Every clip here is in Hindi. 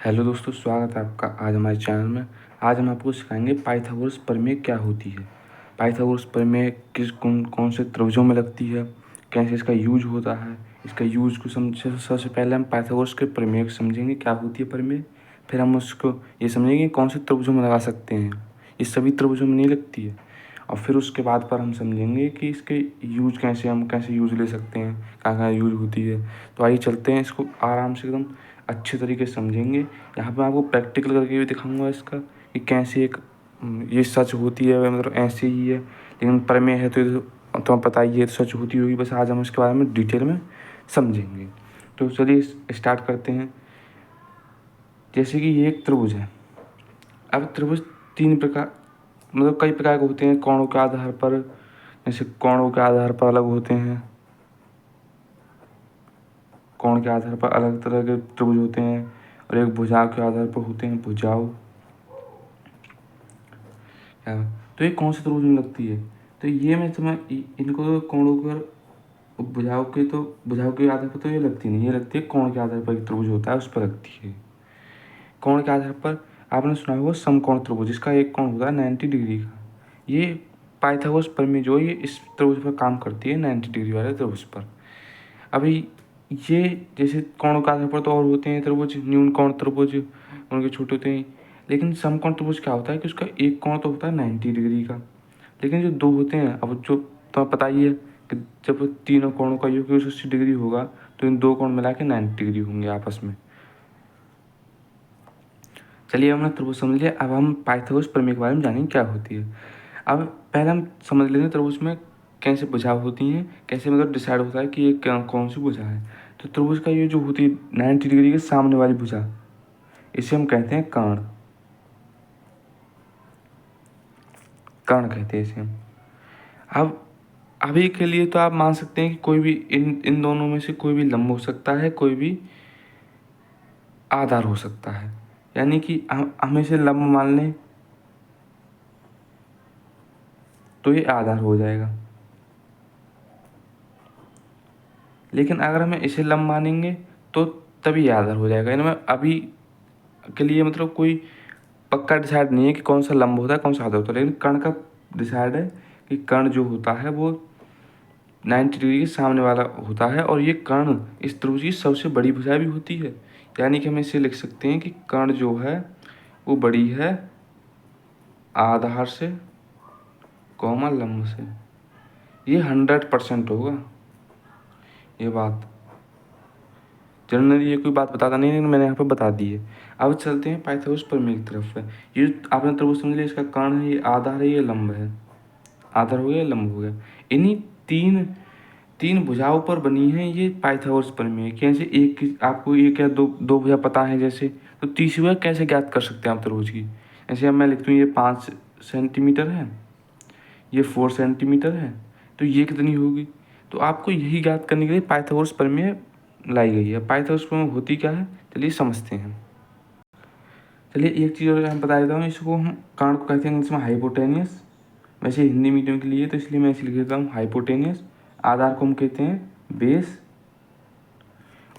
हेलो दोस्तों, स्वागत है आपका आज हमारे चैनल में। आज हम आपको सिखाएंगे पाइथागोरस प्रमेय क्या होती है, पाइथागोरस प्रमेय किस कौन कौन से त्रिभुजों में लगती है, कैसे इसका यूज होता है। इसका यूज को समझे सबसे पहले हम पाइथागोरस के प्रमेय को समझेंगे, क्या होती है प्रमेय। फिर हम उसको ये समझेंगे कौन से त्रिभुजों में लगा सकते हैं, ये सभी त्रिभुजों में नहीं लगती है। और फिर उसके बाद पर हम समझेंगे कि इसके यूज कैसे यूज ले सकते हैं, कहाँ कहाँ यूज होती है। तो आइए चलते हैं, इसको आराम से एकदम अच्छे तरीके से समझेंगे। यहाँ पे आपको प्रैक्टिकल करके भी दिखाऊंगा इसका कि कैसे ये सच होती है, मतलब ऐसे ही है। लेकिन प्रमेय है तो तुम्हें पता ही है, तो सच होती होगी। बस आज हम इसके बारे में डिटेल में समझेंगे। तो चलिए स्टार्ट करते हैं। जैसे कि ये एक त्रिभुज है। अब त्रिभुज तीन प्रकार मतलब कई प्रकार के होते हैं कोणों के आधार पर। जैसे कोणों के आधार पर अलग होते हैं, कोण के आधार पर अलग तरह के त्रिभुज होते हैं। और एक भुजाओं के आधार पर होते हैं भुजाओं। तो ये कौन से त्रिभुज में लगती है, तो ये मैं तुम्हें इनको तो कोणों पर भुजाओं के आधार पर तो ये लगती नहीं, ये लगती है कोण के आधार पर एक त्रिभुज होता है उस पर लगती है। कोण के आधार पर आपने सुना होगा समकोण त्रिभुज, जिसका एक कोण होता है 90 डिग्री का। ये पाइथागोरस प्रमेय जो ये इस त्रिभुज पर काम करती है, 90 डिग्री वाले त्रिभुज पर। अभी ये जैसे कोणों के आधार पर तो और होते हैं त्रिभुज, न्यून कोण त्रिभुज उनके छोटे होते हैं। लेकिन समकोण त्रिभुज क्या होता है कि उसका एक कोण तो होता है 90 डिग्री का। लेकिन जो दो होते हैं, अब जो तुम्हें पता ही है कि जब तीनों कोणों का योग 180 डिग्री होगा तो इन दो कोण मिला के 90 डिग्री होंगे आपस में। चलिए हमने त्रिभुज समझ लिया, अब हम पाइथागोरस प्रमेय के बारे में जानेंगे क्या होती है। अब पहले हम समझ लेंगे त्रिभुज में कैसे भुजा होती हैं, कैसे मतलब डिसाइड होता है कि ये कौन सी भुजा है। तो त्रिभुज का ये जो होती है 90 डिग्री के सामने वाली भुजा, इसे हम कहते हैं कर्ण। कर्ण कहते हैं इसे हम। अब अभी के लिए तो आप मान सकते हैं कि कोई भी इन दोनों में से कोई भी लंब हो सकता है, कोई भी आधार हो सकता है। यानी कि हम इसे लंब मान लें तो ये आधार हो जाएगा। लेकिन अगर हमें इसे लंब मानेंगे तो तभी ये आधार हो जाएगा। इनमें अभी के लिए मतलब कोई पक्का डिसाइड नहीं है कि कौन सा लंब होता है कौन सा आधार होता है। लेकिन कर्ण का डिसाइड है कि कर्ण जो होता है वो 90 डिग्री के सामने वाला होता है। और ये कर्ण इस त्रिभुज की सबसे बड़ी भुजा भी होती है। यानी कि हम इसे लिख सकते हैं कि कर्ण जो है वो बड़ी है आधार से कॉमा लंब से। ये 100% होगा ये बात। जनरली ये कोई बात बताता नहीं, लेकिन मैंने यहाँ पर बता दी है। अब चलते हैं पाइथागोरस प्रमेय की तरफ। ये आपने त्रिभुज समझ लिया, इसका कर्ण है, ये आधार है, ये लंब है। आधार हो गया, लंब हो गया। इन्हीं तीन तीन भुजाओं पर बनी है ये पाइथागोरस प्रमेय। कैसे एक आपको एक या दो भुजा पता है जैसे, तो तीसरी भुजा कैसे ज्ञात कर सकते हैं आप त्रिभुज की। जैसे अब मैं लिखता हूँ ये 5 सेंटीमीटर है, ये 4 सेंटीमीटर है, तो ये कितनी होगी। तो आपको यही ज्ञात करने के लिए पाइथागोरस प्रमेय लाई गई है। पाइथागोरस प्रमेय होती क्या है, चलिए समझते हैं। चलिए एक चीज़ और मैं बता देता हूँ, इसको हम कर्ण को कहते हैं इंग्लिश में हाइपोटेनियस। वैसे हिंदी मीडियम के लिए तो इसलिए मैं इसे लिख देता हूँ हाइपोटेनियस। आधार को हम कहते हैं बेस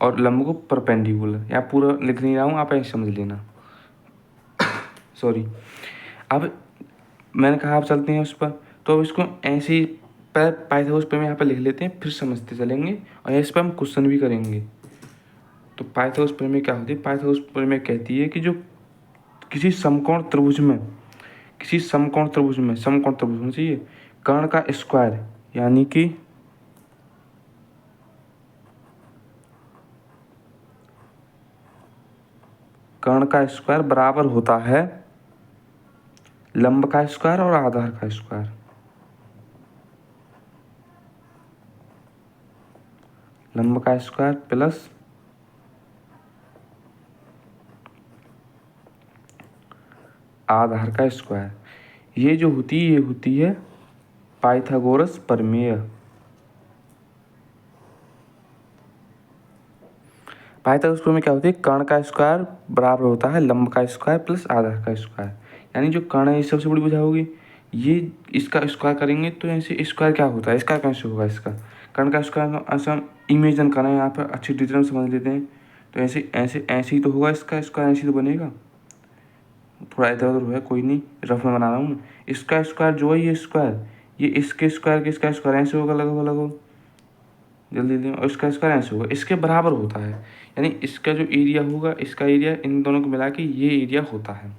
और लंब को परपेंडिकुलर। या पूरा लिख नहीं रहा हूँ, आप ऐसे समझ लेना। सॉरी। अब मैंने कहा आप चलते हैं उस पर, तो अब इसको ऐसे ही पाइथागोरस प्रमेय यहाँ पर लिख लेते हैं, फिर समझते चलेंगे। और इस पर हम क्वेश्चन भी करेंगे। तो पाइथागोरस प्रमेय क्या होती है। पाइथागोरस प्रमेय कहती है कि जो किसी समकोण त्रिभुज में समकोण त्रिभुज होना चाहिए, कर्ण का स्क्वायर यानी कि कर्ण का स्क्वायर बराबर होता है लंब का स्क्वायर और आधार का स्क्वायर। लंब का स्क्वायर प्लस आधार का स्क्वायर। ये जो होती है ये होती है पाइथागोरस प्रमेय। पाइथागोरस प्रमेय क्या होती है, कर्ण का स्क्वायर बराबर होता है लंब का स्क्वायर प्लस आधार का स्क्वायर। यानी जो कर्ण है ये सबसे बड़ी भुजा होगी, ये इसका स्क्वायर करेंगे तो ऐसे स्क्वायर क्या होता है, इसका कैसे होगा। इसका कर्ण का स्क्वायर ऐसा हम इमेजिन करें, यहाँ पर अच्छी डिटेल समझ लेते हैं। तो ऐसे ऐसे ऐसे ही तो होगा, इसका स्क्वायर ऐसे ही तो बनेगा। थोड़ा इधर उधर हुआ, कोई नहीं, रफ में बना रहा हूँ। इसका स्क्वायर जो है ये स्क्वायर, ये इसके स्क्वायर के इसका स्क्वायर ऐसे होगा, लगभग जल्दी जल्दी, और इसका स्क्वायर ऐसे होगा, इसके बराबर होता है। यानी इसका जो एरिया होगा, इसका एरिया इन दोनों को मिला के ये एरिया होता है।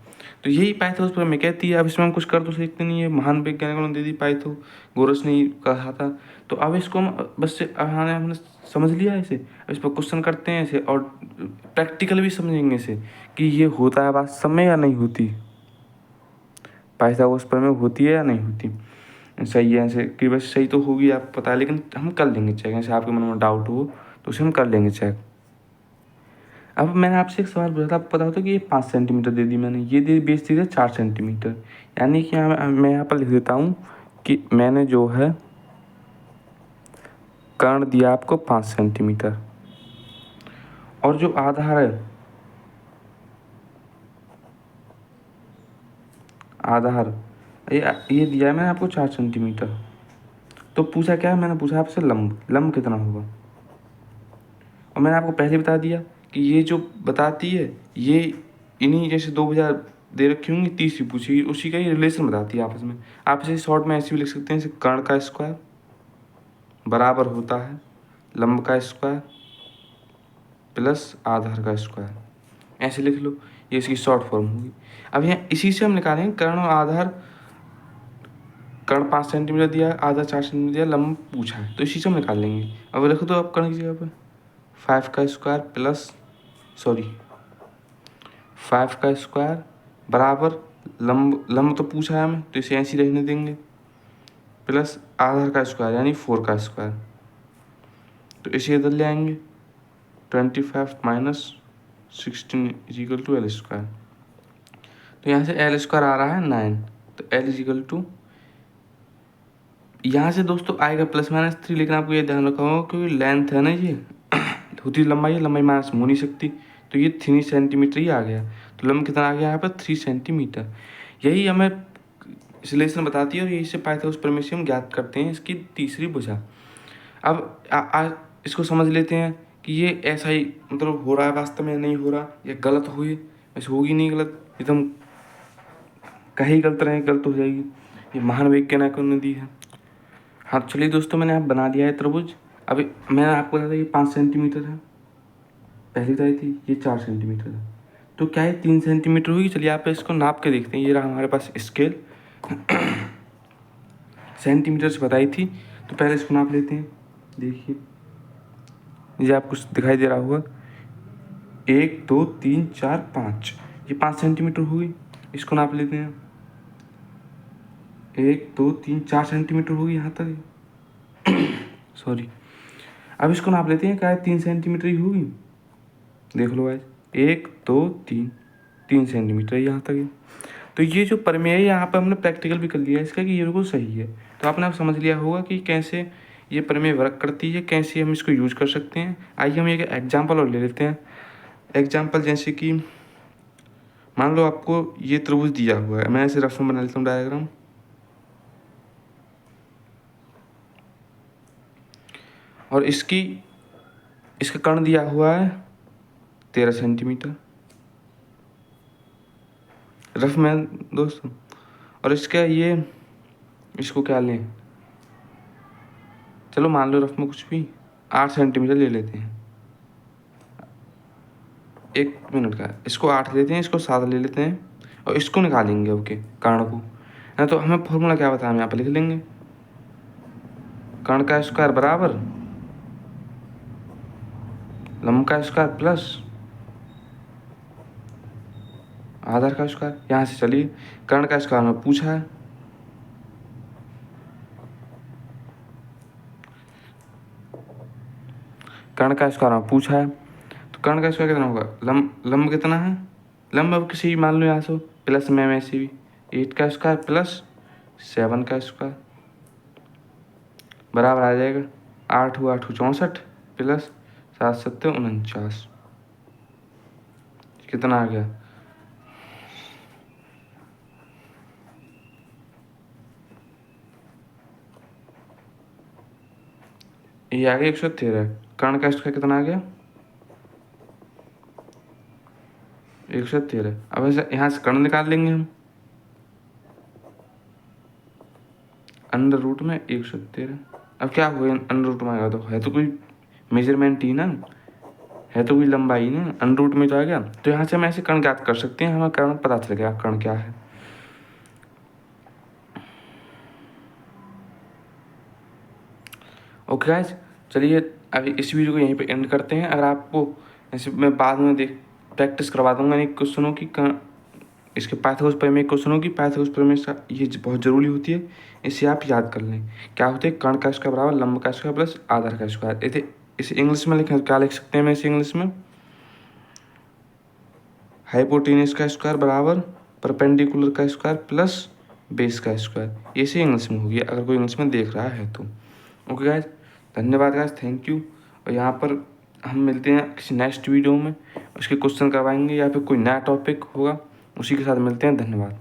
तो यही पाइथागोरस प्रमेय कहती है। अब इसमें हम कुछ कर तो सकते नहीं है, महान वैज्ञानिकों ने दे दी पाइथागोरस ने कहा था। तो अब इसको हम बस से हमने समझ लिया इसे, अब इस पर क्वेश्चन करते हैं इसे, और प्रैक्टिकल भी समझेंगे इसे कि ये होता है वास्तव में या नहीं होती, पाइथागोरस प्रमेय होती है या नहीं होती। सही है ऐसे कि बस सही तो होगी, आपको पता है, लेकिन हम कर लेंगे चेक। ऐसे आपके मन में डाउट हो तो उसे हम कर लेंगे चेक। अब मैंने आपसे एक सवाल पूछा था, आपको पता होता कि ये 5 सेंटीमीटर दे दी मैंने, ये दे बेच दी 4 सेंटीमीटर। यानी कि मैं यहाँ पर लिख देता हूँ कि मैंने जो है कर्ण दिया आपको 5 सेंटीमीटर, और जो आधार है, आधार ये दिया है मैंने आपको 4 सेंटीमीटर। तो पूछा क्या है, मैंने पूछा आपसे लंब कितना होगा। और मैंने आपको पहले बता दिया कि ये जो बताती है ये इन्हीं जैसे 2 भुजा दे रखी होंगी, तीसरी पूछेगी, उसी का ही रिलेशन बताती है आपस में। आप इसे शॉर्ट में ऐसे भी लिख सकते हैं, जैसे कर्ण का स्क्वायर बराबर होता है लंब का स्क्वायर प्लस आधार का स्क्वायर, ऐसे लिख लो, ये इसकी शॉर्ट फॉर्म होगी। अब यहाँ इसी से हम निकालेंगे कर्ण और आधार। कर्ण 5 सेंटीमीटर दिया, आधार 4 सेंटीमीटर दिया, लंब पूछा है, तो इसी से हम निकाल लेंगे। अब लिख दो आप कर्ण की जगह पर 5 का स्क्वायर प्लस 5 का स्क्वायर बराबर लंब तो पूछा है हमें, तो इसे ऐसे ही रहने देंगे, प्लस आधार का स्क्वायर यानी 4 का स्क्वायर, तो इसे इधर ले आएंगे। 25 minus 16 equal to L square. तो यहाँ से एल स्क्वायर आ रहा है 9, तो एल इजिकल टू, यहाँ से दोस्तों आएगा +-3, लेकिन आपको ये ध्यान रखा होगा क्योंकि लेंथ है ना, ये होती लंबाई है, लंबाई माइनस हो नहीं सकती, तो ये 3 सेंटीमीटर ही आ गया। तो लंब कितना आ गया यहाँ पर 3 सेंटीमीटर। यही हमें रिलेशन बताती है, और यही से पाइथागोरस प्रमेय से हम ज्ञात करते हैं इसकी तीसरी भुजा। अब इसको समझ लेते हैं कि ये ऐसा ही मतलब हो रहा है वास्तव में, नहीं हो रहा, ये गलत हुई, वैसे होगी नहीं गलत, एकदम कहीं गलत रहे, गलत हो जाएगी। ये महान वैज्ञानिकों ने दी है। हाँ चलिए दोस्तों, मैंने आप बना दिया है त्रिभुज। अभी मैंने आपको बताया था ये 5 सेंटीमीटर है, पहली बताई थी, ये 4 सेंटीमीटर है, तो क्या ये 3 सेंटीमीटर होगी। चलिए आप इसको नाप के देखते हैं। ये रहा हमारे पास स्केल, सेंटीमीटर से बताई थी, तो पहले इसको नाप लेते हैं। देखिए ये आपको दिखाई दे रहा होगा, 1 2 3 4 5, ये 5 सेंटीमीटर होगी। इसको नाप लेते हैं, 1 2 3 4 सेंटीमीटर होगी यहाँ तक, सॉरी। अब इसको नाप लेते हैं, क्या है 3 सेंटीमीटर ही होगी। देख लो गाइस, 1 2 3 सेंटीमीटर यहाँ तक है। तो ये जो प्रमेय है यहाँ पर हमने प्रैक्टिकल भी कर लिया है इसका कि ये बिल्कुल सही है। तो आपने आप समझ लिया होगा कि कैसे ये प्रमेय वर्क करती है, कैसे हम इसको यूज कर सकते हैं। आइए हम एक एग्जाम्पल और ले लेते हैं। एग्जाम्पल जैसे कि मान लो आपको ये त्रिभुज दिया हुआ है, मैं ऐसे रफ में बना लेता हूँ डायग्राम। और इसका कर्ण दिया हुआ है 13 सेंटीमीटर, रफ में दोस्तों। और इसका ये, इसको क्या लें, चलो मान लो रफ में कुछ भी 8 सेंटीमीटर ले लेते हैं। 1 मिनट का, इसको 8 लेते हैं, इसको 7 ले लेते हैं, और इसको निकालेंगे ओके कर्ण को है। तो हमें फॉर्मूला क्या बताया, हम यहाँ पर लिख लेंगे, कर्ण का स्क्वायर बराबर लंब का स्क्वायर प्लस आधार का स्क्वायर। यहाँ से चलिए कर्ण का स्क्वायर में पूछा है, कर्ण का स्क्वायर में पूछा है, तो कर्ण का स्क्वायर कितना होगा, लंब कितना है, लंब अब किसी मान लो यहाँ से प्लस में वैसे भी 8 का स्क्वायर प्लस 7 का स्क्वायर बराबर आ जाएगा 8 हुआ 8 64 प्लस 7 7 49, कितना आ गया, ये आ गया 113। कर्ण का स्क्वायर कितना आ गया, 113। अब ऐसे यहाँ से कर्ण निकाल लेंगे हम, अंडर रूट में 113। अब क्या हुआ, अंडर रूट में आएगा तो है तो कोई मेजरमेंट ही ना, है तो कोई लंबाई ना, अंडर रूट में जो आ गया। तो यहाँ से हम ऐसे कर्ण ज्ञात कर सकते हैं, हमें कर्ण पता चल गया कर्ण क्या है। ओके गाइस, चलिए अभी इस वीडियो को यहीं पे एंड करते हैं। अगर आपको ऐसे मैं बाद में प्रैक्टिस करवा दूंगा एक क्वेश्चनों की, इसके पाइथागोरस प्रमेय क्वेश्चनों की। पाइथागोरस प्रमेय ये बहुत जरूरी होती है, इसे आप याद कर लें। क्या होते हैं, कर्ण का स्क्वायर बराबर लंब का स्क्वायर प्लस आधार का स्क्वायर। इसे इंग्लिश में लिखें, क्या लिख सकते हैं मैं इसे इंग्लिश में, हाइपोटेनस का स्क्वायर बराबर परपेंडिकुलर का स्क्वायर प्लस बेस का स्क्वायर। इसे इंग्लिश में होगी अगर कोई इंग्लिश में देख रहा है तो। ओके गाइस, धन्यवाद गाइस, थैंक यू। और यहाँ पर हम मिलते हैं किसी नेक्स्ट वीडियो में, उसके क्वेश्चन करवाएंगे या फिर कोई नया टॉपिक होगा उसी के साथ मिलते हैं। धन्यवाद।